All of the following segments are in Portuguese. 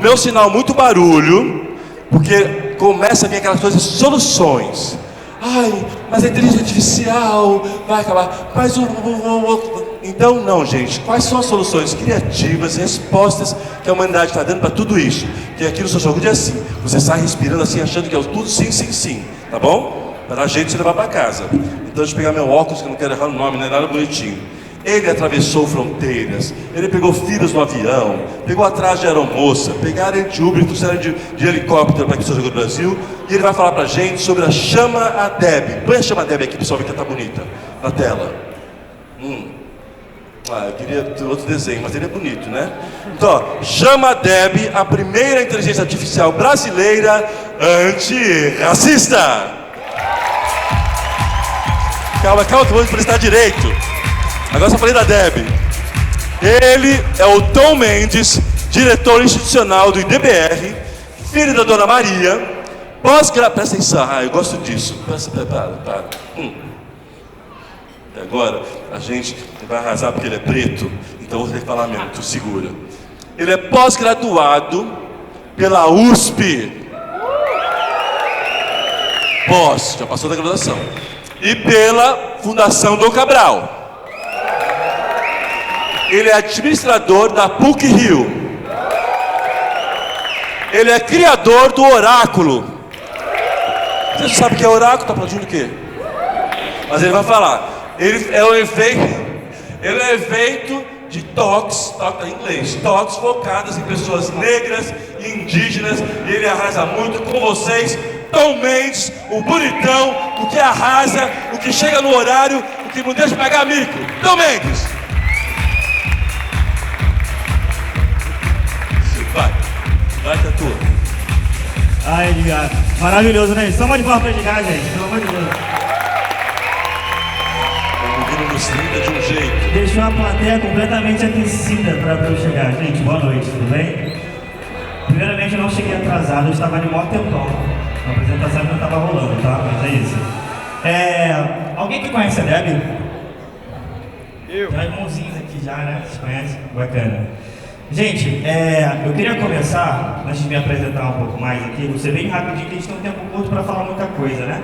meu sinal, muito barulho, porque começa a vir aquelas coisas, soluções. Ai, mas a inteligência artificial vai acabar. Mas então, não, gente. Quais são as soluções criativas, respostas que a humanidade está dando para tudo isso? Que aqui no Social Good é assim. Você sai respirando assim, achando que é tudo sim, sim, sim. Tá bom? Para a gente se levar para casa. Então, deixa eu pegar meu óculos, que eu não quero errar o nome, não é nada bonitinho. Ele atravessou fronteiras, ele pegou filhos no avião, pegou atrás de aeromoça, pegaram ele de Uber, trouxeram de helicóptero para aqui no Social Good do Brasil, e ele vai falar para a gente sobre a Chama Adeb. Põe a Chama Adeb aqui, pessoal, ver que tá bonita, na tela. Eu queria ter outro desenho, mas ele é bonito, né? Então, ó, Chama Adeb, a primeira inteligência artificial brasileira antirracista. Calma, que eu vou prestar direito. Agora só falei da Deb. Ele é o Tom Mendes, diretor institucional do IDBR, filho da Dona Maria, presta atenção, eu gosto disso. Para. E agora a gente vai arrasar porque ele é preto, então vou ter que falar mesmo, tu segura. Ele é pós-graduado pela USP. Já passou da graduação. E pela Fundação Dom Cabral. Ele é administrador da PUC-Rio. Ele é criador do Oráculo. Você não sabe o que é Oráculo? Está aplaudindo o quê? Mas ele vai falar. Ele é um efeito de talks em inglês. Talks focadas em pessoas negras e indígenas. E ele arrasa muito com vocês. Tom Mendes, o bonitão, o que arrasa, o que chega no horário, o que não deixa pagar mico. Tom Mendes. Vai que é tua. Ai, Edgar. Maravilhoso, né? Só uma de palmas pra Edgar, gente. Pelo amor de Deus. Vindo nos 30 de um jeito. Deixou a plateia completamente aquecida pra eu chegar. Gente, boa noite, tudo bem? Primeiramente, eu não cheguei atrasado. Eu estava de mó tempão. A apresentação não estava rolando, tá? Mas é isso. Alguém que conhece a Deb? Eu. Tem irmãozinhos aqui já, né? Vocês conhecem? Bacana. Gente, eu queria começar, antes de me apresentar um pouco mais aqui, vou ser bem rapidinho, que a gente tem um tempo curto para falar muita coisa, né?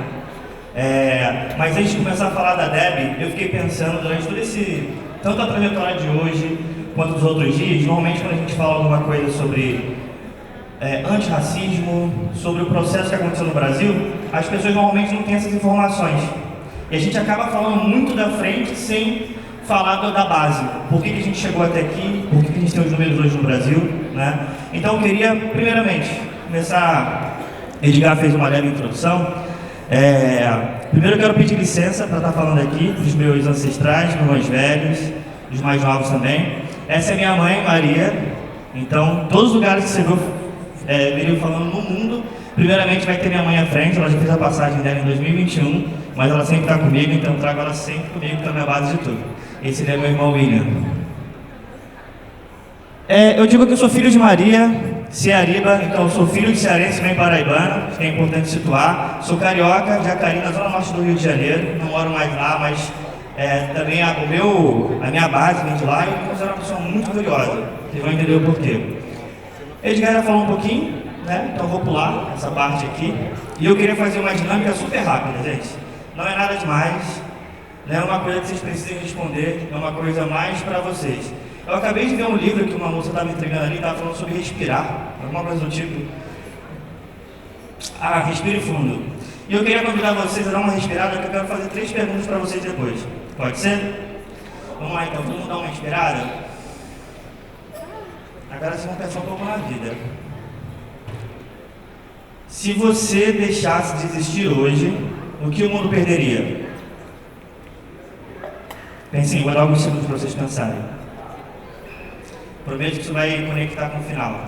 Mas antes de começar a falar da Deb, eu fiquei pensando durante tanto a trajetória de hoje, quanto dos outros dias, normalmente quando a gente fala alguma coisa sobre antirracismo, sobre o processo que aconteceu no Brasil, as pessoas normalmente não têm essas informações. E a gente acaba falando muito da frente sem falar da base, por que a gente chegou até aqui, por que a gente tem os números hoje no Brasil, né? Então eu queria, primeiramente, começar. Edgar fez uma leve introdução. Primeiro eu quero pedir licença para estar falando aqui dos meus ancestrais, dos mais velhos, dos mais novos também. Essa é minha mãe, Maria. Então, todos os lugares que você viu falando no mundo, primeiramente vai ter minha mãe à frente. Ela já fez a passagem dela em 2021, mas ela sempre está comigo, então eu trago ela sempre comigo, que é a minha base de tudo. Esse é meu irmão William. Eu digo que eu sou filho de Maria, Ceariba, então eu sou filho de cearense, bem paraibano, que é importante situar. Sou carioca, de Jacari, na zona norte do Rio de Janeiro, não moro mais lá, mas também a minha base vem de lá e eu me considero uma pessoa muito curiosa. Vocês vão entender o porquê. Edgar já falou um pouquinho, né? Então eu vou pular essa parte aqui. E eu queria fazer uma dinâmica super rápida, gente. Não é nada demais. Não é uma coisa que vocês precisem responder, é uma coisa mais para vocês. Eu acabei de ver um livro que uma moça estava entregando ali, estava falando sobre respirar, alguma coisa do tipo. Respire fundo. E eu queria convidar vocês a dar uma respirada, que eu quero fazer 3 perguntas para vocês depois. Pode ser? Vamos lá então, todo mundo dá uma respirada? Agora vocês vão pensar um pouco na vida. Se você deixasse de existir hoje, o que o mundo perderia? Pensem, vou dar alguns segundos para vocês pensarem. Prometo que isso vai conectar com o final.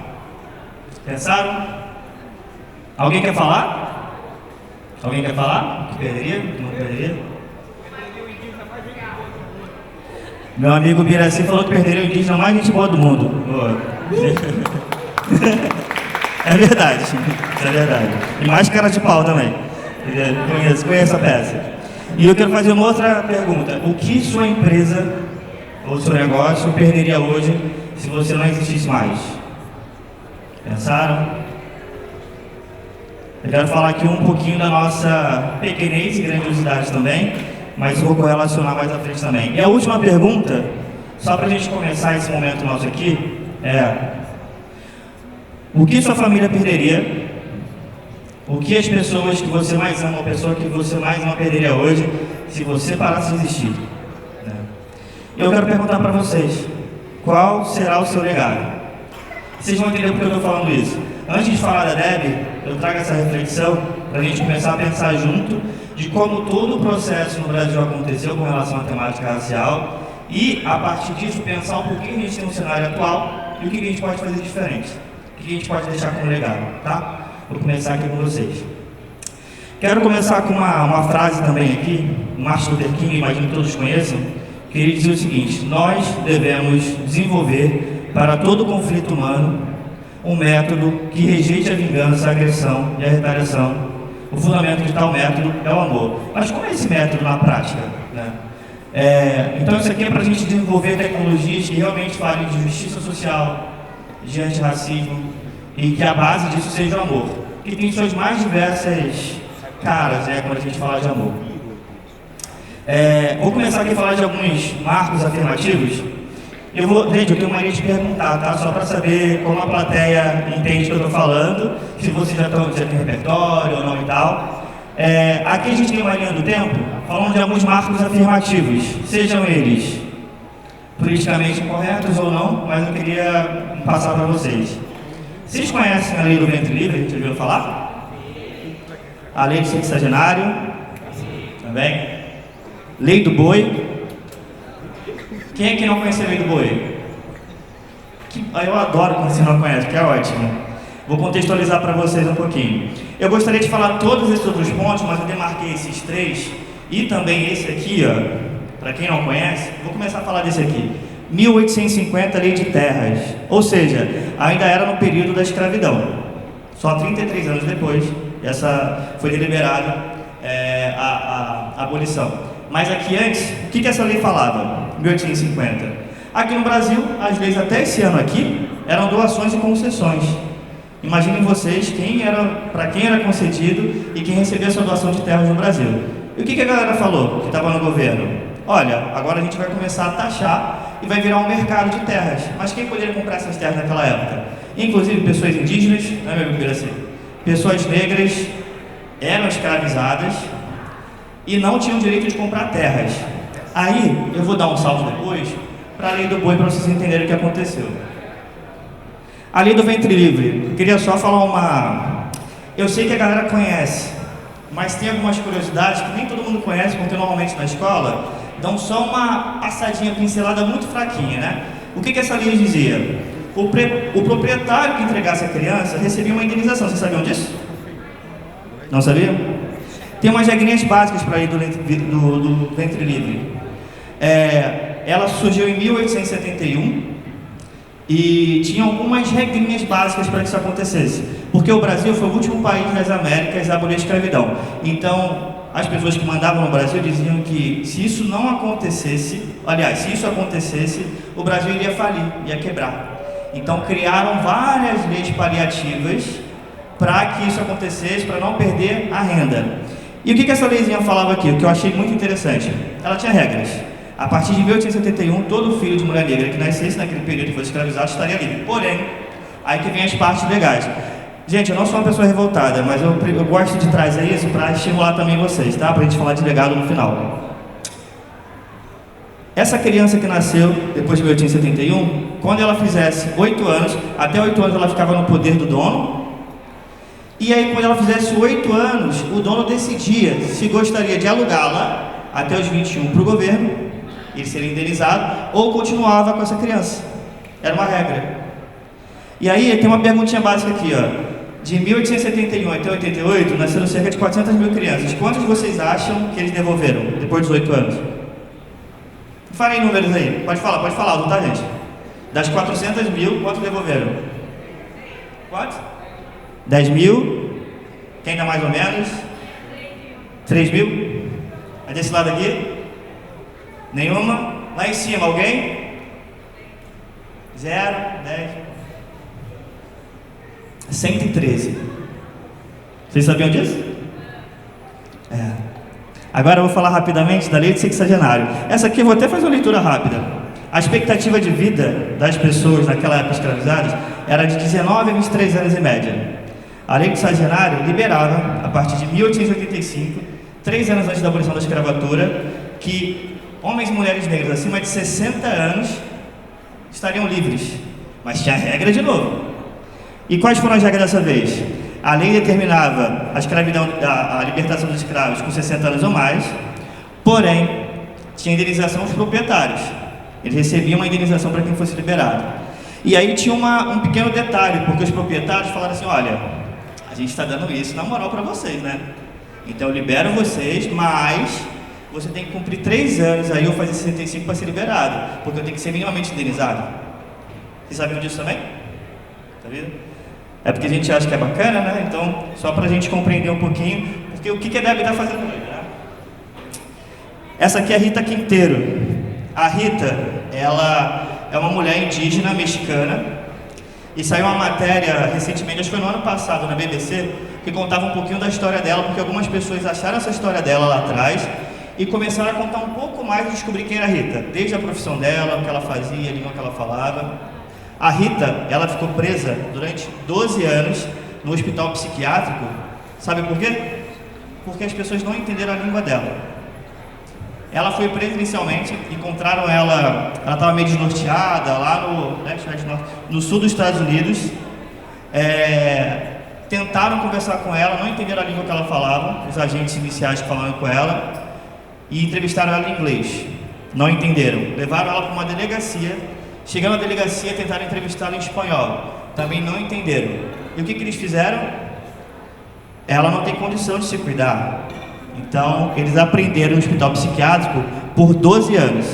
Pensaram? Alguém quer falar? Alguém quer falar? O que perderia? O que não perderia? Meu amigo Biraci falou que perderia o indígena mais gente boa do mundo. Boa. É verdade, isso é verdade. E mais cara de pau também. Conheço a peça. E eu quero fazer uma outra pergunta. O que sua empresa ou seu negócio perderia hoje se você não existisse mais? Pensaram? Eu quero falar aqui um pouquinho da nossa pequenez e grandiosidade também, mas eu vou correlacionar mais à frente também. E a última pergunta, só para a gente começar esse momento nosso aqui, é: o que sua família perderia? O que as pessoas que você mais ama, a pessoa que você mais ama perderia hoje, se você parasse de existir? Eu quero perguntar para vocês, qual será o seu legado? Vocês vão entender porque eu estou falando isso. Antes de falar da Debbie, eu trago essa reflexão para a gente começar a pensar junto de como todo o processo no Brasil aconteceu com relação à temática racial e, a partir disso, pensar um pouquinho a gente tem um cenário atual e o que a gente pode fazer diferente, o que a gente pode deixar como legado, tá? Vou começar aqui com vocês. Quero começar com uma frase também aqui, Martin Luther King, imagino que todos conheçam, que ele dizia o seguinte: nós devemos desenvolver para todo conflito humano um método que rejeite a vingança, a agressão e a retaliação. O fundamento de tal método é o amor. Mas como é esse método na prática, né? Então isso aqui é para a gente desenvolver tecnologias que realmente falem de justiça social, de antirracismo, e que a base disso seja o amor, que tem suas mais diversas caras, quando a gente fala de amor. Vou começar aqui a falar de alguns marcos afirmativos. Gente, eu tenho mania de perguntar, tá? Só para saber como a plateia entende o que eu estou falando, se vocês já tem repertório ou não e tal. Aqui a gente tem uma linha do tempo, falando de alguns marcos afirmativos, sejam eles politicamente corretos ou não, mas eu queria passar para vocês. Vocês conhecem a lei do ventre livre? A gente ouviu falar? A lei do sexagenário? Também? Lei do boi? Quem é que não conhece a lei do boi? Eu adoro quando você não conhece, que é ótimo. Vou contextualizar para vocês um pouquinho. Eu gostaria de falar todos esses outros pontos, mas eu demarquei esses três e também esse aqui, ó. Para quem não conhece, vou começar a falar desse aqui. 1850, Lei de Terras, ou seja, ainda era no período da escravidão. Só 33 anos depois, essa foi deliberada a abolição. Mas aqui antes, o que essa lei falava? 1850. Aqui no Brasil, as leis até esse ano aqui eram doações e concessões. Imaginem vocês para quem era concedido e quem recebia essa doação de terras no Brasil. E o que a galera falou que estava no governo? Olha, agora a gente vai começar a taxar e vai virar um mercado de terras. Mas quem poderia comprar essas terras naquela época? Inclusive pessoas indígenas, não é meu assim? Pessoas negras eram escravizadas e não tinham direito de comprar terras. Aí, eu vou dar um salto depois para a lei do boi para vocês entenderem o que aconteceu. A lei do ventre livre. Eu queria só falar uma... Eu sei que a galera conhece, mas tem algumas curiosidades que nem todo mundo conhece, porque normalmente na escola dão só uma passadinha, pincelada muito fraquinha, né? O que essa lei dizia? O proprietário que entregasse a criança recebia uma indenização. Vocês sabiam disso? Não sabiam? Tem umas regrinhas básicas para a lei do ventre livre. Ela surgiu em 1871 e tinha algumas regrinhas básicas para que isso acontecesse. Porque o Brasil foi o último país das Américas a abolir a escravidão. Então, as pessoas que mandavam no Brasil diziam que se isso não acontecesse, aliás, se isso acontecesse, o Brasil iria falir, ia quebrar. Então, criaram várias leis paliativas para que isso acontecesse, para não perder a renda. E o que essa leizinha falava aqui, o que eu achei muito interessante? Ela tinha regras. A partir de 1871, todo filho de mulher negra que nascesse naquele período e fosse escravizado estaria livre. Porém, aí que vem as partes legais. Gente, eu não sou uma pessoa revoltada, mas eu gosto de trazer isso para estimular também vocês, tá? Para a gente falar de legado no final. Essa criança que nasceu depois de 1871, quando ela fizesse 8 anos, até 8 anos ela ficava no poder do dono. E aí, quando ela fizesse 8 anos, o dono decidia se gostaria de alugá-la até os 21 para o governo, ele seria indenizado, ou continuava com essa criança. Era uma regra. E aí, tem uma perguntinha básica aqui, ó. De 1871 até 88, nasceram cerca de 400 mil crianças. Quantos vocês acham que eles devolveram depois dos 8 anos? Falem números aí. Pode falar, não tá, gente? Das 400 mil, quantos devolveram? Quantos? 10 mil? Quem dá mais ou menos? 3 mil? É desse lado aqui? Nenhuma? Lá em cima, alguém? 0, 10. 113. Vocês sabiam disso? Agora eu vou falar rapidamente da lei de sexagenário. Essa aqui eu vou até fazer uma leitura rápida. A expectativa de vida das pessoas naquela época escravizadas era de 19 a 23 anos em média. A lei de sexagenário liberava, a partir de 1885, 3 anos antes da abolição da escravatura, que homens e mulheres negras acima de 60 anos estariam livres. Mas tinha regra de novo. E quais foram as regras dessa vez? A lei determinava a escravidão, a libertação dos escravos com 60 anos ou mais, porém, tinha indenização aos proprietários. Eles recebiam uma indenização para quem fosse liberado. E aí tinha um pequeno detalhe, porque os proprietários falaram assim, olha, a gente está dando isso na moral para vocês, né? Então eu libero vocês, mas você tem que cumprir 3 anos aí ou fazer 65 para ser liberado, porque eu tenho que ser minimamente indenizado. Vocês sabiam disso também? Tá vendo? É porque a gente acha que é bacana, né? Então, só para a gente compreender um pouquinho, porque o que a Deb está fazendo hoje, né? Essa aqui é a Rita Quinteiro. A Rita, ela é uma mulher indígena mexicana e saiu uma matéria recentemente, acho que foi no ano passado, na BBC, que contava um pouquinho da história dela, porque algumas pessoas acharam essa história dela lá atrás e começaram a contar um pouco mais e descobrir quem era a Rita, desde a profissão dela, o que ela fazia, a língua que ela falava. A Rita, ela ficou presa durante 12 anos no hospital psiquiátrico. Sabe por quê? Porque as pessoas não entenderam a língua dela. Ela foi presa inicialmente, encontraram ela estava meio desnorteada lá no sul dos Estados Unidos. Tentaram conversar com ela, não entenderam a língua que ela falava, os agentes iniciais falando com ela, e entrevistaram ela em inglês. Não entenderam. Levaram ela para uma delegacia. Chegando à delegacia, tentaram entrevistá-la em espanhol. Também não entenderam. E o que eles fizeram? Ela não tem condição de se cuidar. Então, eles aprenderam no hospital psiquiátrico por 12 anos.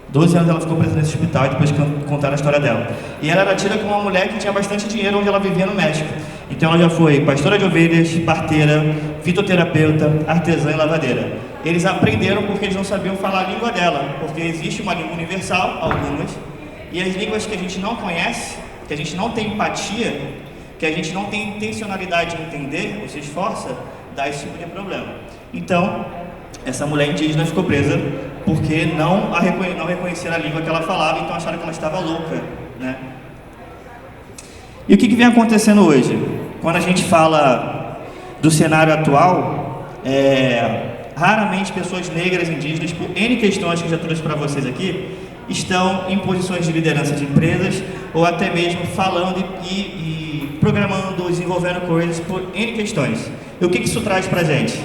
12 anos ela ficou presa nesse hospital e depois contaram a história dela. E ela era tida como uma mulher que tinha bastante dinheiro onde ela vivia no México. Então ela já foi pastora de ovelhas, parteira, fitoterapeuta, artesã e lavadeira. Eles aprenderam porque eles não sabiam falar a língua dela, porque existe uma língua universal, algumas, e as línguas que a gente não conhece, que a gente não tem empatia, que a gente não tem intencionalidade de entender, ou se esforça, dá esse tipo de problema. Então, essa mulher indígena ficou presa porque não reconheceram a língua que ela falava, então acharam que ela estava louca, né? E o que vem acontecendo hoje? Quando a gente fala do cenário atual, raramente pessoas negras, indígenas, por N questões que eu já trouxe para vocês aqui, estão em posições de liderança de empresas ou até mesmo falando e programando, desenvolvendo coisas por N questões. E o que isso traz para a gente?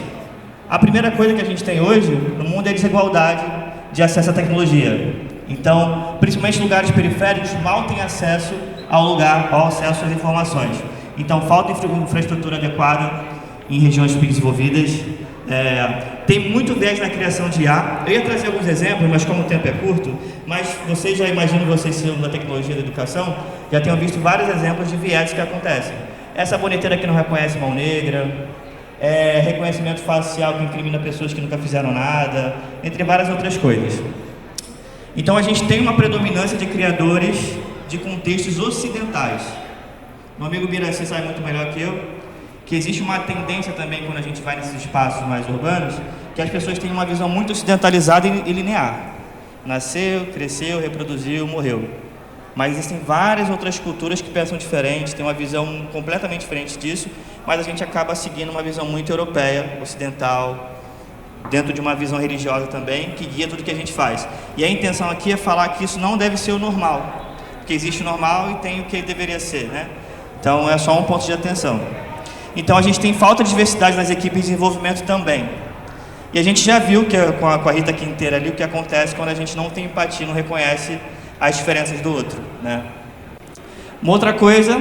A primeira coisa que a gente tem hoje no mundo é a desigualdade de acesso à tecnologia. Então, principalmente lugares periféricos mal têm acesso ao acesso às informações. Então, falta infraestrutura adequada em regiões subdesenvolvidas. Tem muito viés na criação de IA. Eu ia trazer alguns exemplos, mas como o tempo é curto, mas vocês já imaginam, vocês sendo da tecnologia da educação, já tenham visto vários exemplos de viés que acontecem. Essa boneteira que não reconhece mão negra, reconhecimento facial que incrimina pessoas que nunca fizeram nada, entre várias outras coisas. Então a gente tem uma predominância de criadores de contextos ocidentais. Meu amigo Biraci sabe muito melhor que eu, que existe uma tendência também quando a gente vai nesses espaços mais urbanos, que as pessoas têm uma visão muito ocidentalizada e linear. Nasceu, cresceu, reproduziu, morreu. Mas existem várias outras culturas que pensam diferente, têm uma visão completamente diferente disso, mas a gente acaba seguindo uma visão muito europeia, ocidental, dentro de uma visão religiosa também, que guia tudo que a gente faz. E a intenção aqui é falar que isso não deve ser o normal, porque existe o normal e tem o que deveria ser, né? Então é só um ponto de atenção. Então a gente tem falta de diversidade nas equipes de desenvolvimento também. E a gente já viu que com a Rita Quinteira ali o que acontece quando a gente não tem empatia, não reconhece as diferenças do outro, né? Uma outra coisa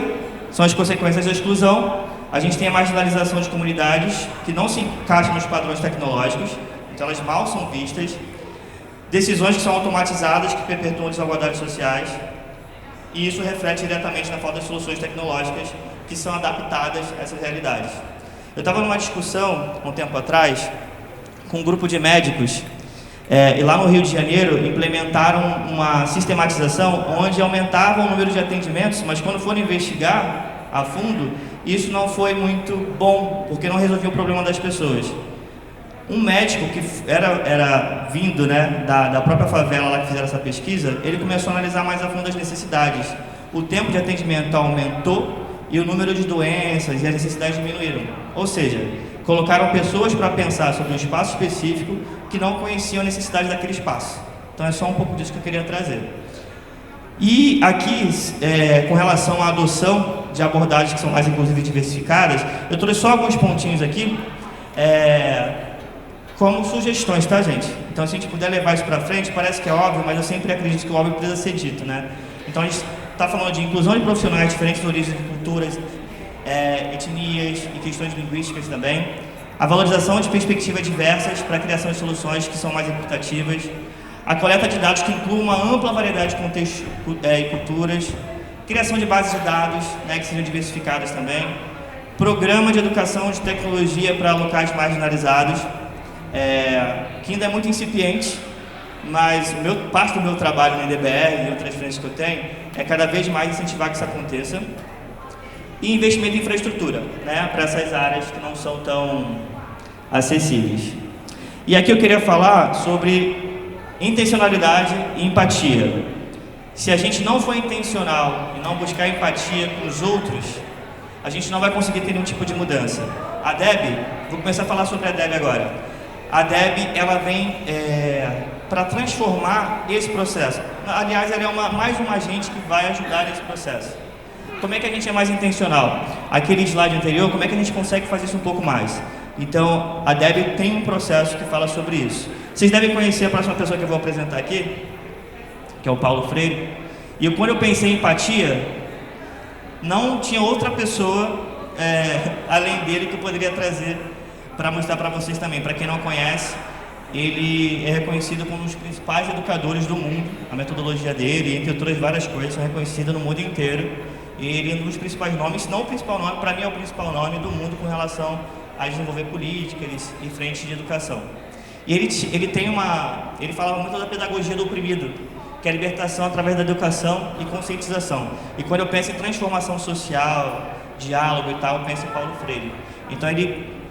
são as consequências da exclusão. A gente tem a marginalização de comunidades que não se encaixam nos padrões tecnológicos, então elas mal são vistas. Decisões que são automatizadas, que perpetuam desigualdades sociais. E isso reflete diretamente na falta de soluções tecnológicas que são adaptadas a essas realidades. Eu estava numa discussão, um tempo atrás, com um grupo de médicos, e lá no Rio de Janeiro implementaram uma sistematização onde aumentavam o número de atendimentos, mas quando foram investigar, a fundo, isso não foi muito bom, porque não resolvia o problema das pessoas. Um médico que era vindo, né, da própria favela lá que fizeram essa pesquisa, ele começou a analisar mais a fundo as necessidades. O tempo de atendimento aumentou e o número de doenças e as necessidades diminuíram. Ou seja, colocaram pessoas para pensar sobre um espaço específico que não conheciam a necessidade daquele espaço. Então é só um pouco disso que eu queria trazer. E aqui, com relação à adoção de abordagens que são mais inclusive diversificadas, eu trouxe só alguns pontinhos aqui, como sugestões, tá, gente? Então, se a gente puder levar isso para frente, parece que é óbvio, mas eu sempre acredito que o óbvio precisa ser dito, né? Então, a gente está falando de inclusão de profissionais de diferentes origens, culturas, etnias e questões linguísticas também. A valorização de perspectivas diversas para a criação de soluções que são mais equitativas. A coleta de dados que inclua uma ampla variedade de contextos e culturas. Criação de bases de dados, né, que sejam diversificadas também. Programa de educação de tecnologia para locais marginalizados, que ainda é muito incipiente, mas parte do meu trabalho no IDBR e outras frentes que eu tenho é cada vez mais incentivar que isso aconteça. E investimento em infraestrutura, né, para essas áreas que não são tão acessíveis. E aqui eu queria falar sobre intencionalidade e empatia. Se a gente não for intencional e não buscar empatia com os outros, a gente não vai conseguir ter nenhum tipo de mudança. A Deb, vou começar a falar sobre a Deb agora. A Deb, ela vem para transformar esse processo. Aliás, ela é mais um agente que vai ajudar nesse processo. Como é que a gente é mais intencional? Aquele slide anterior, como é que a gente consegue fazer isso um pouco mais? Então, a Deb tem um processo que fala sobre isso. Vocês devem conhecer a próxima pessoa que eu vou apresentar aqui, que é o Paulo Freire. E quando eu pensei em empatia, não tinha outra pessoa além dele que eu poderia trazer para mostrar para vocês também. Para quem não conhece, ele é reconhecido como um dos principais educadores do mundo. A metodologia dele, entre outras várias coisas, são reconhecidas no mundo inteiro. Ele é um dos principais nomes, se não o principal nome, para mim é o principal nome do mundo com relação a desenvolver políticas e frentes de educação. E ele falava muito da pedagogia do oprimido, que é a libertação através da educação e conscientização. E quando eu penso em transformação social, diálogo e tal, eu penso em Paulo Freire. Então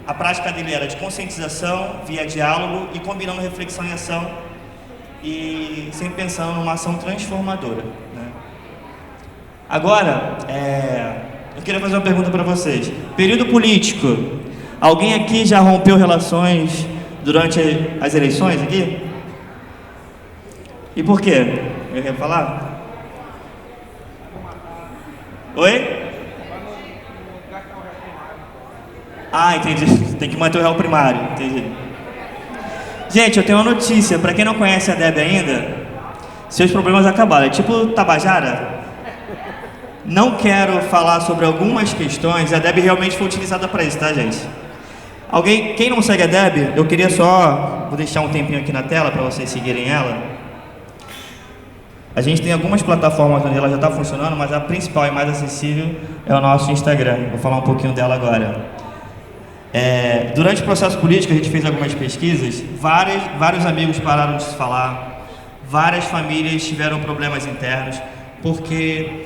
a prática dele era de conscientização via diálogo e combinando reflexão e ação e sempre pensando numa ação transformadora, né? Agora, eu queria fazer uma pergunta para vocês. Período político. Alguém aqui já rompeu relações durante as eleições aqui? E por quê? Eu ia falar? Oi? Ah, entendi. Tem que manter o réu primário. Entendi. Gente, eu tenho uma notícia. Para quem não conhece a Deb ainda, seus problemas acabaram. É tipo Tabajara. Não quero falar sobre algumas questões. A Deb realmente foi utilizada para isso, tá, gente? Quem não segue a Deb, eu queria vou deixar um tempinho aqui na tela para vocês seguirem ela. A gente tem algumas plataformas onde ela já está funcionando, mas a principal e mais acessível é o nosso Instagram. Vou falar um pouquinho dela agora. Durante o processo político, a gente fez algumas pesquisas, vários amigos pararam de se falar, várias famílias tiveram problemas internos, porque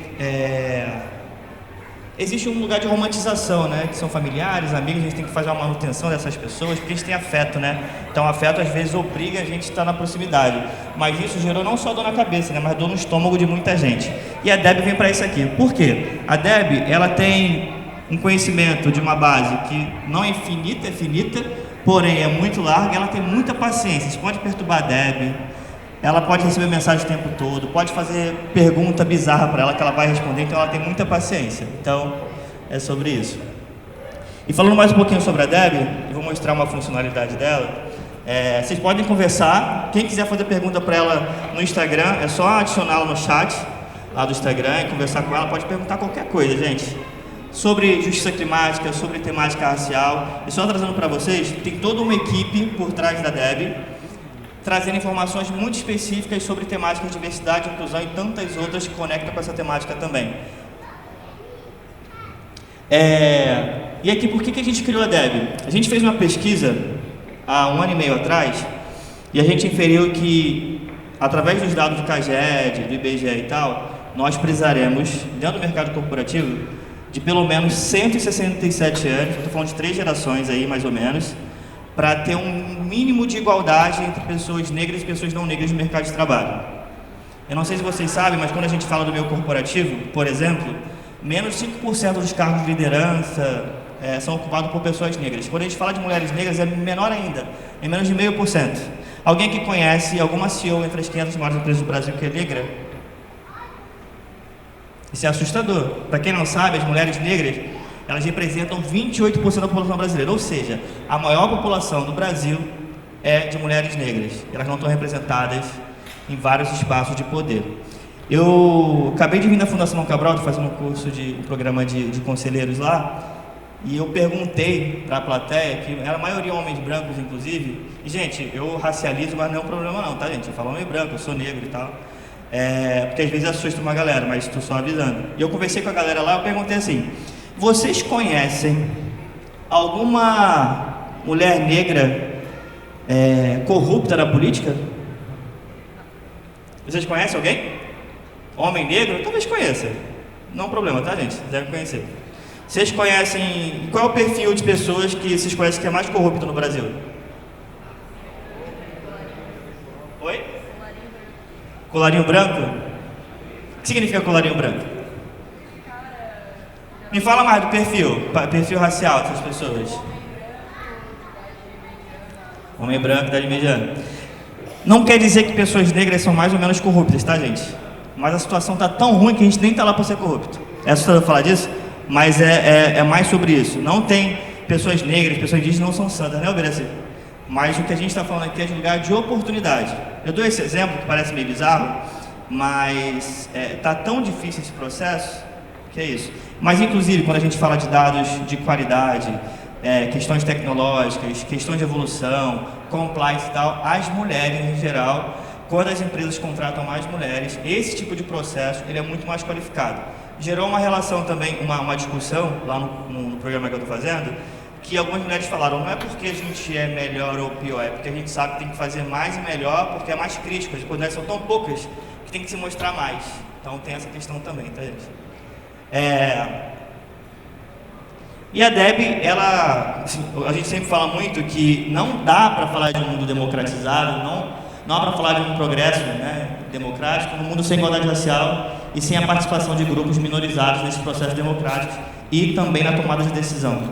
existe um lugar de romantização, né? Que são familiares, amigos, a gente tem que fazer uma manutenção dessas pessoas, porque a gente tem afeto, né? Então, afeto às vezes obriga a gente a estar na proximidade. Mas isso gerou não só dor na cabeça, né? Mas dor no estômago de muita gente. E a Deb vem para isso aqui. Por quê? A Deb, ela tem um conhecimento de uma base que não é infinita, é finita, porém é muito larga, ela tem muita paciência. Você pode perturbar a Deb, ela pode receber mensagem o tempo todo, pode fazer pergunta bizarra para ela que ela vai responder, então ela tem muita paciência. Então, é sobre isso. E falando mais um pouquinho sobre a Deb, eu vou mostrar uma funcionalidade dela. Vocês podem conversar, quem quiser fazer pergunta para ela no Instagram, é só adicioná-la no chat lá do Instagram e conversar com ela, pode perguntar qualquer coisa, gente. Sobre justiça climática, sobre temática racial. E só trazendo para vocês, tem toda uma equipe por trás da Deb, trazendo informações muito específicas sobre temáticas de diversidade, inclusão e tantas outras que conectam com essa temática também. E aqui, por que a gente criou a Deb? A gente fez uma pesquisa há 1 ano e meio atrás e a gente inferiu que, através dos dados do CAGED, do IBGE e tal, nós precisaremos, dentro do mercado corporativo, de pelo menos 167 anos, estou falando de 3 gerações aí, mais ou menos, para ter um mínimo de igualdade entre pessoas negras e pessoas não negras no mercado de trabalho. Eu não sei se vocês sabem, mas quando a gente fala do meio corporativo, por exemplo, menos 5% dos cargos de liderança são ocupados por pessoas negras. Quando a gente fala de mulheres negras, é menor ainda, é menos de 0,5%. Alguém que conhece alguma CEO entre as 500 maiores empresas do Brasil que é negra? Isso é assustador. Para quem não sabe, as mulheres negras, elas representam 28% da população brasileira, ou seja, a maior população do Brasil é de mulheres negras. Elas não estão representadas em vários espaços de poder. Eu acabei de vir da Fundação Cabral, fazendo um programa de conselheiros lá, e eu perguntei para a plateia, que era a maioria homens brancos, inclusive, e, gente, eu racializo, mas não é um problema não, tá, gente? Eu falo homem branco, eu sou negro e tal, porque às vezes assusta uma galera, mas estou só avisando. E eu conversei com a galera lá, eu perguntei assim, vocês conhecem alguma mulher negra corrupta na política? Vocês conhecem alguém? Homem negro? Talvez conheça. Não é um problema, tá, gente? Devem conhecer. Vocês conhecem... Qual é o perfil de pessoas que vocês conhecem que é mais corrupto no Brasil? Oi? Colarinho branco? O que significa colarinho branco? Me fala mais do perfil racial dessas pessoas. Homem branco, idade mediana. Não quer dizer que pessoas negras são mais ou menos corruptas, tá, gente? Mas a situação está tão ruim que a gente nem está lá para ser corrupto. É assustador falar disso, mas é mais sobre isso. Não tem pessoas negras, pessoas indígenas não são santas, né, Oberecer? Mas o que a gente está falando aqui é de lugar de oportunidade. Eu dou esse exemplo, que parece meio bizarro, mas está tão difícil esse processo, que é isso. Mas, inclusive, quando a gente fala de dados de qualidade, questões tecnológicas, questões de evolução, compliance e tal, as mulheres, em geral, quando as empresas contratam mais mulheres, esse tipo de processo ele é muito mais qualificado. Gerou uma relação também, uma discussão lá no programa que eu estou fazendo, que algumas mulheres falaram, não é porque a gente é melhor ou pior, é porque a gente sabe que tem que fazer mais e melhor, porque é mais crítico, as oportunidades são tão poucas que tem que se mostrar mais. Então tem essa questão também, tá, gente? E a Deb, ela, a gente sempre fala muito que não dá para falar de um mundo democratizado, não dá para falar de um progresso, né, democrático, num mundo sem igualdade racial e sem a participação de grupos minorizados nesse processo democrático e também na tomada de decisão.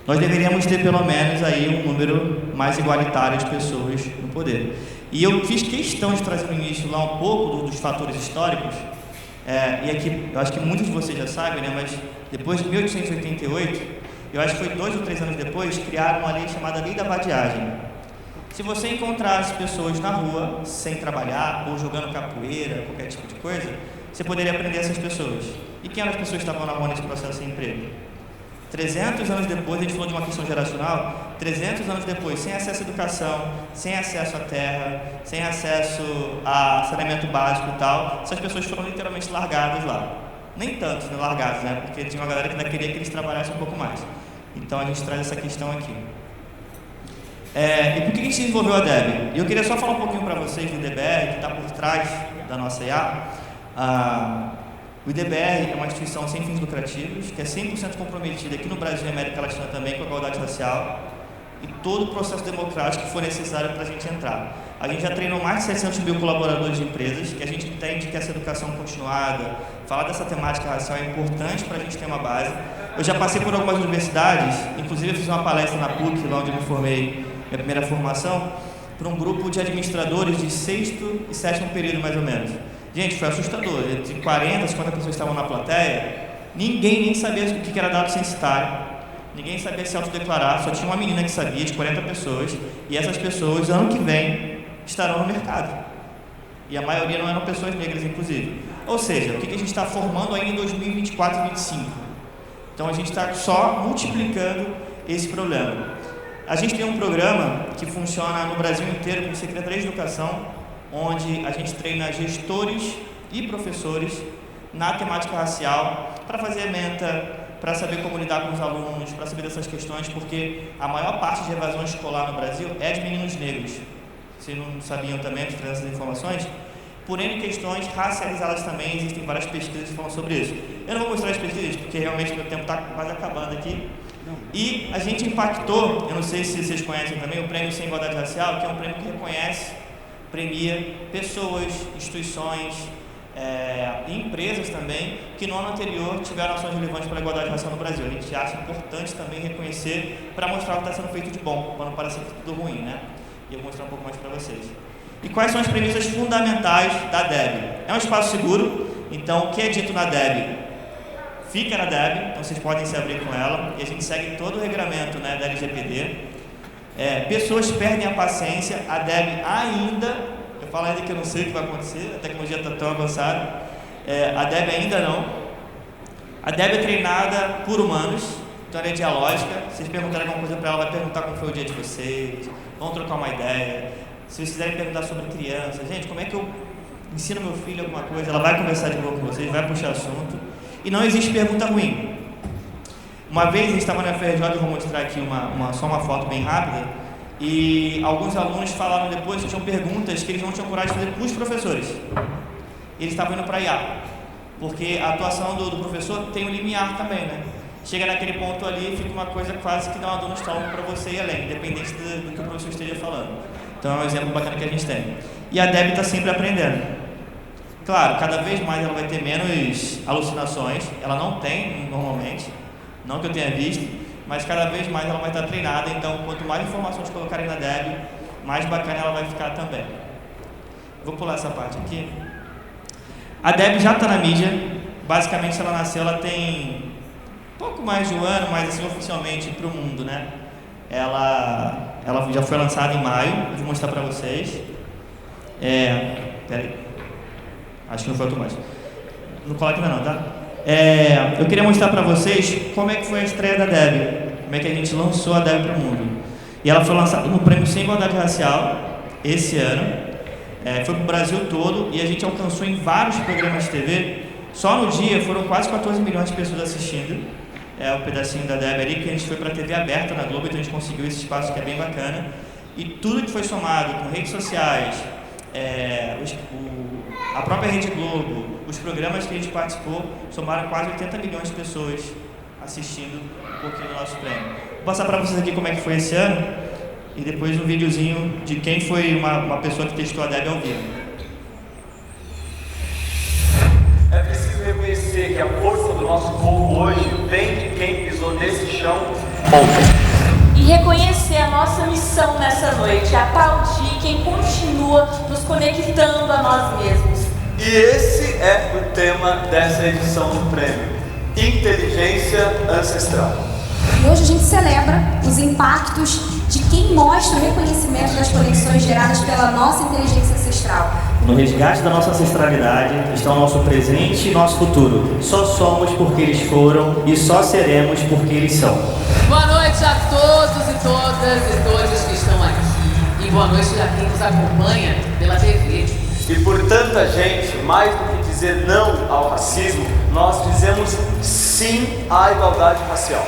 Nós deveríamos ter pelo menos aí um número mais igualitário de pessoas no poder. E eu fiz questão de trazer no início lá um pouco dos fatores históricos, e aqui eu acho que muitos de vocês já sabem, né, mas depois de 1888, eu acho que foi 2 ou 3 anos depois, criaram uma lei chamada Lei da Vadiagem. Se você encontrasse pessoas na rua, sem trabalhar, ou jogando capoeira, qualquer tipo de coisa, você poderia prender essas pessoas. E quem eram as pessoas que estavam na rua nesse processo sem emprego? 300 anos depois, a gente falou de uma questão geracional, 300 anos depois, sem acesso à educação, sem acesso à terra, sem acesso a saneamento básico e tal, essas pessoas foram literalmente largadas lá. Nem tantos, né, largados, né? Porque tinha uma galera que ainda queria que eles trabalhassem um pouco mais. Então a gente traz essa questão aqui. E por que a gente desenvolveu a Deb? Eu queria só falar um pouquinho para vocês do IDBR, que está por trás da nossa IA. O IDBR é uma instituição sem fins lucrativos, que é 100% comprometida aqui no Brasil e América Latina também com a igualdade racial e todo o processo democrático que for necessário para a gente entrar. A gente já treinou mais de 700 mil colaboradores de empresas, que a gente entende que essa educação continuada, falar dessa temática racial é importante para a gente ter uma base. Eu já passei por algumas universidades, inclusive eu fiz uma palestra na PUC, lá onde eu me formei, minha primeira formação, para um grupo de administradores de 6º e 7º período, mais ou menos. Gente, foi assustador. Entre 40 e 50 pessoas estavam na plateia, ninguém nem sabia o que era dado censitário, ninguém sabia se autodeclarar, só tinha uma menina que sabia, de 40 pessoas, e essas pessoas, ano que vem, estarão no mercado. E a maioria não eram pessoas negras, inclusive. Ou seja, o que a gente está formando ainda em 2024 e 2025? Então, a gente está só multiplicando esse problema. A gente tem um programa que funciona no Brasil inteiro, com Secretaria de Educação, onde a gente treina gestores e professores na temática racial para fazer menta, para saber como lidar com os alunos, para saber dessas questões, porque a maior parte de evasão escolar no Brasil é de meninos negros. Vocês não sabiam também, de trazer essas informações? por N questões racializadas também. Existem várias pesquisas que falam sobre isso. Eu não vou mostrar as pesquisas, porque realmente meu tempo está quase acabando aqui. E a gente impactou, eu não sei se vocês conhecem também, o Prêmio Sem Igualdade Racial, que é um prêmio que reconhece, premia pessoas, instituições e empresas também, que no ano anterior tiveram ações relevantes para a igualdade racial no Brasil. A gente acha importante também reconhecer para mostrar o que está sendo feito de bom, para não parecer tudo ruim, né? E eu vou mostrar um pouco mais para vocês. E quais são as premissas fundamentais da DEB? É um espaço seguro, então o que é dito na DEB fica na DEB, então vocês podem se abrir com ela, e a gente segue todo o regramento, né, da LGPD. Pessoas perdem a paciência, a DEB ainda, eu falo ainda que eu não sei o que vai acontecer, a tecnologia está tão avançada, a DEB ainda não. A DEB é treinada por humanos, então ela é dialógica. Se vocês perguntarem alguma coisa para ela, vai perguntar como foi o dia de vocês, vão trocar uma ideia. Se vocês quiserem perguntar sobre criança, gente, como é que eu ensino meu filho alguma coisa, ela vai conversar de novo com vocês, vai puxar assunto. E não existe pergunta ruim. Uma vez a gente estava na FRJ, eu vou mostrar aqui só uma foto bem rápida, e alguns alunos falaram depois que tinham perguntas que eles não tinham coragem de fazer para os professores. Eles estavam indo para a IA, porque a atuação do professor tem um limiar também, né? Chega naquele ponto ali, fica uma coisa quase que dá uma dor no estômago para você ir além, independente do que o professor esteja falando. Então é um exemplo bacana que a gente tem. E a Deb está sempre aprendendo. Claro, cada vez mais ela vai ter menos alucinações, ela não tem normalmente, não que eu tenha visto, mas cada vez mais ela vai estar treinada, então quanto mais informações colocarem na Deb, mais bacana ela vai ficar também. Vou pular essa parte aqui. A Deb já está na mídia, basicamente ela nasceu, ela tem pouco mais de um ano, mas assim oficialmente para o mundo, né? Ela já foi lançada em maio, vou mostrar para vocês. Peraí. Acho que não foi automático. Não coloque ainda não, tá? Eu queria mostrar para vocês como é que foi a estreia da Deb, como é que a gente lançou a Deb para o mundo. E ela foi lançada no Prêmio Sem Igualdade Racial, esse ano, foi para o Brasil todo, e a gente alcançou em vários programas de TV. Só no dia foram quase 14 milhões de pessoas assistindo, o pedacinho da Deb ali, que a gente foi para a TV aberta na Globo, então a gente conseguiu esse espaço que é bem bacana. E tudo que foi somado com redes sociais, a própria Rede Globo, os programas que a gente participou, somaram quase 80 milhões de pessoas assistindo um pouquinho do nosso prêmio. Vou passar para vocês aqui como é que foi esse ano e depois um videozinho de quem foi uma pessoa que testou a Deb ao vivo. É preciso reconhecer que a força do nosso povo hoje vem de quem pisou nesse chão ontem. E reconhecer a nossa missão nessa noite, aplaudir quem continua nos conectando a nós mesmos. E esse é o tema dessa edição do prêmio, Inteligência Ancestral. E hoje a gente celebra os impactos de quem mostra o reconhecimento das conexões geradas pela nossa inteligência ancestral. No resgate da nossa ancestralidade está o nosso presente e nosso futuro. Só somos porque eles foram e só seremos porque eles são. Boa noite a todos e todas e todos que estão aqui. E boa noite a quem nos acompanha pela TV. E por tanta gente, mais do que dizer não ao racismo, nós dizemos sim à igualdade racial.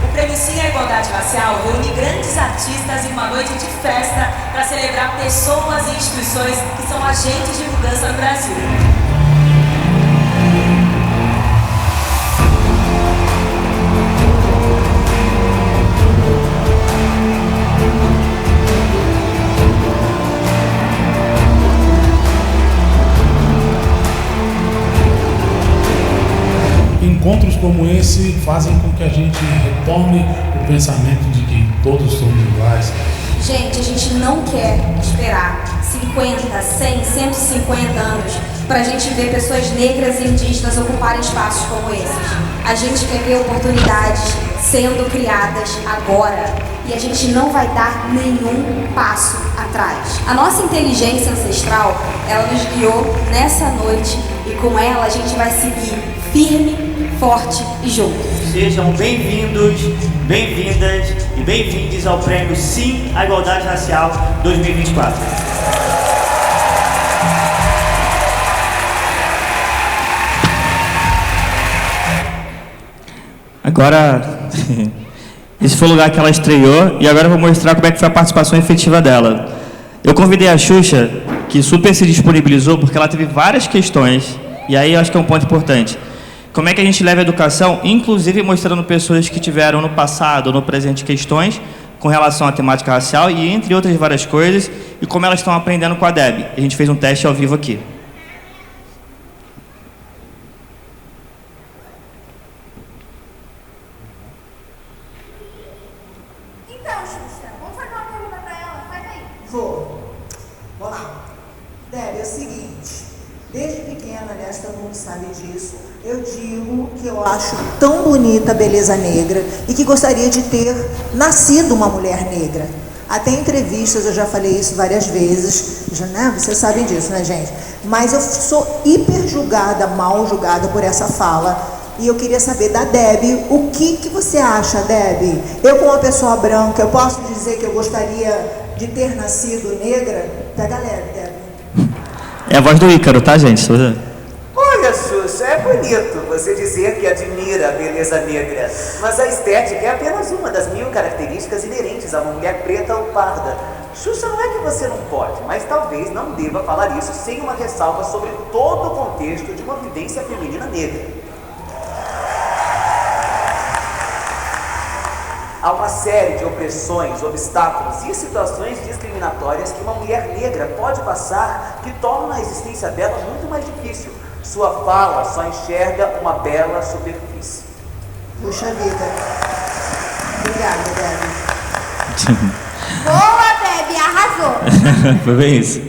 O Prêmio Sim à Igualdade Racial reúne grandes artistas em uma noite de festa para celebrar pessoas e instituições que são agentes de mudança no Brasil. Encontros como esse fazem com que a gente retome o pensamento de que todos somos iguais. Gente, a gente não quer esperar 50, 100, 150 anos para a gente ver pessoas negras e indígenas ocuparem espaços como esses. A gente quer ver oportunidades sendo criadas agora e a gente não vai dar nenhum passo atrás. A nossa inteligência ancestral, ela nos guiou nessa noite e com ela a gente vai seguir firme, forte e junto. Sejam bem-vindos, bem-vindas e bem-vindos ao Prêmio Sim à Igualdade Racial 2024. Agora, esse foi o lugar que ela estreou e agora eu vou mostrar como é que foi a participação efetiva dela. Eu convidei a Xuxa que super se disponibilizou, porque ela teve várias questões, e aí eu acho que é um ponto importante. Como é que a gente leva a educação, inclusive mostrando pessoas que tiveram no passado ou no presente questões com relação à temática racial e entre outras várias coisas, e como elas estão aprendendo com a Deb. A gente fez um teste ao vivo aqui. Então, Xuxa, vamos fazer uma pergunta pra ela? Faz aí. Vou lá. Deb, é o seguinte, desde pequena, aliás, todo mundo sabe disso, eu digo que eu acho tão bonita a beleza negra e que gostaria de ter nascido uma mulher negra. Até em entrevistas eu já falei isso várias vezes, já, né? Vocês sabem disso, né, gente? Mas eu sou hiper julgada, mal julgada por essa fala. E eu queria saber da Deb, o que você acha, Deb? Eu, como uma pessoa branca, eu posso dizer que eu gostaria de ter nascido negra? Pega leve, Deb. É a voz do Ícaro, tá, gente? Olha, Xuxa, é bonito você dizer que admira a beleza negra, mas a estética é apenas uma das 1000 características inerentes a uma mulher preta ou parda. Xuxa, não é que você não pode, mas talvez não deva falar isso sem uma ressalva sobre todo o contexto de uma vivência feminina negra. Há uma série de opressões, obstáculos e situações discriminatórias que uma mulher negra pode passar que tornam a existência dela muito mais difícil. Sua fala só enxerga uma bela superfície. Puxa vida. Obrigada, Deb. Boa, Deb, arrasou. Foi bem isso.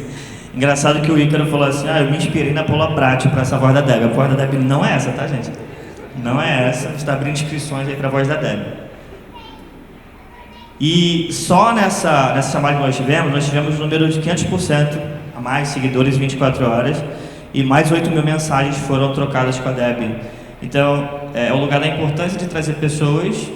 Engraçado que o Ícaro falou assim, eu me inspirei na Paula Brat para essa voz da Deb. A voz da Deb não é essa, tá, gente? Não é essa. A gente está abrindo inscrições aí para a voz da Deb. E só nessa chamada que nós tivemos um número de 500% a mais seguidores em 24 horas e mais 8.000 mensagens foram trocadas com a Deb. Então, é o lugar da importância de trazer pessoas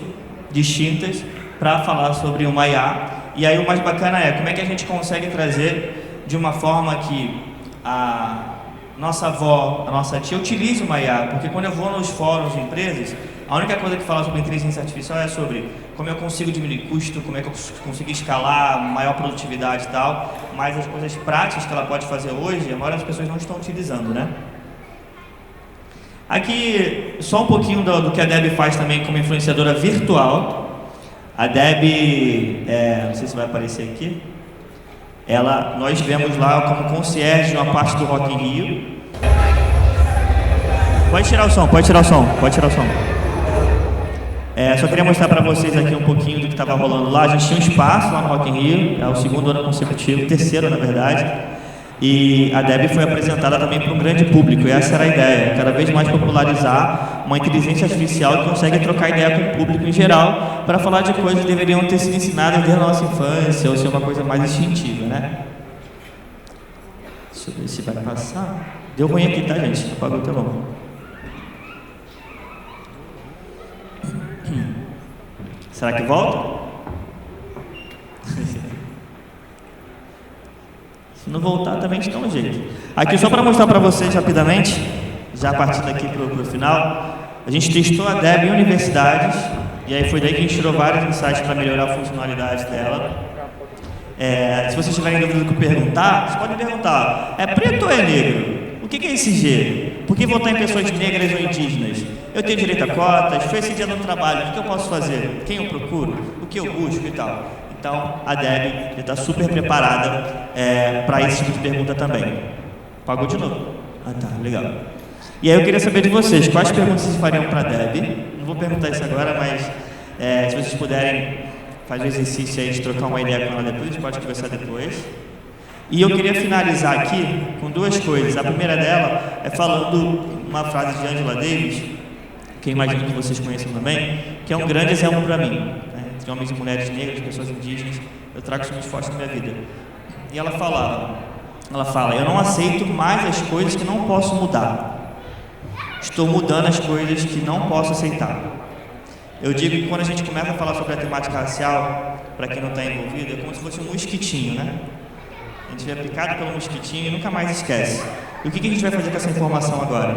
distintas para falar sobre o Maiá. E aí o mais bacana é como é que a gente consegue trazer de uma forma que a nossa avó, a nossa tia utilize o Maiá, porque quando eu vou nos fóruns de empresas, a única coisa que fala sobre inteligência artificial é sobre como eu consigo diminuir custo, como é que eu consigo escalar maior produtividade e tal, mas as coisas práticas que ela pode fazer hoje, a maioria das pessoas não estão utilizando, né? Aqui, só um pouquinho do que a Deb faz também como influenciadora virtual. A Deb, não sei se vai aparecer aqui, nós vemos lá como concierge de uma parte do Rock in Rio. Pode tirar o som. Só queria mostrar para vocês aqui um pouquinho do que estava rolando lá. A gente tinha um espaço lá no Rock in Rio, é o 2º ano consecutivo, 3º na verdade, e a Deb foi apresentada também para um grande público, e essa era a ideia, cada vez mais popularizar uma inteligência artificial que consegue trocar ideia com o público em geral, para falar de coisas que deveriam ter sido ensinadas desde a nossa infância, ou ser uma coisa mais instintiva, né? Deixa eu ver se vai passar. Deu ruim aqui, tá, gente? Apagou o telão. Será que volta? Se não voltar, também a gente dá um jeito. Aqui só para mostrar para vocês rapidamente, já partindo aqui para o final, a gente testou a Deb em universidades, e aí foi daí que a gente tirou vários insights para melhorar a funcionalidade dela. Se vocês tiverem dúvida do que perguntar, vocês podem perguntar, é preto ou é negro? O que é esse G? Por que votar em pessoas negras ou indígenas? Eu tenho direito a cotas? Foi esse dia no trabalho, o que eu posso fazer? Quem eu procuro? O que eu busco e tal? Então, a Deb está super preparada para esse tipo de pergunta também. Pagou de novo? Ah, tá, legal. E aí eu queria saber de vocês, quais perguntas vocês fariam para a Deb? Não vou perguntar isso agora, mas se vocês puderem fazer o exercício aí de trocar uma ideia com ela depois, a gente pode conversar depois. E eu queria finalizar aqui com duas coisas. A primeira dela é falando uma frase de Angela Davis, que eu imagino que vocês conheçam também, que é um grande exemplo para mim, né? Entre homens e mulheres negras, pessoas indígenas, eu trago isso muito forte na minha vida. E ela fala, eu não aceito mais as coisas que não posso mudar. Estou mudando as coisas que não posso aceitar. Eu digo que quando a gente começa a falar sobre a temática racial, para quem não está envolvido, é como se fosse um mosquitinho, né? A gente é picado pelo mosquitinho e nunca mais esquece. E o que a gente vai fazer com essa informação agora?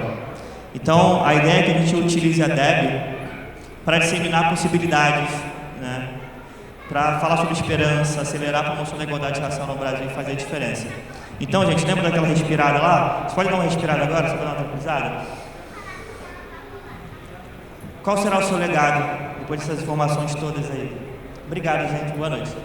Então, a ideia é que a gente utilize a Deb para disseminar possibilidades, né? Para falar sobre esperança, acelerar a promoção da igualdade racial no Brasil e fazer a diferença. Então, gente, lembra daquela respirada lá? Você pode dar uma respirada agora? Você pode dar uma tranquilizada? Qual será o seu legado depois dessas informações todas aí? Obrigado, gente. Boa noite.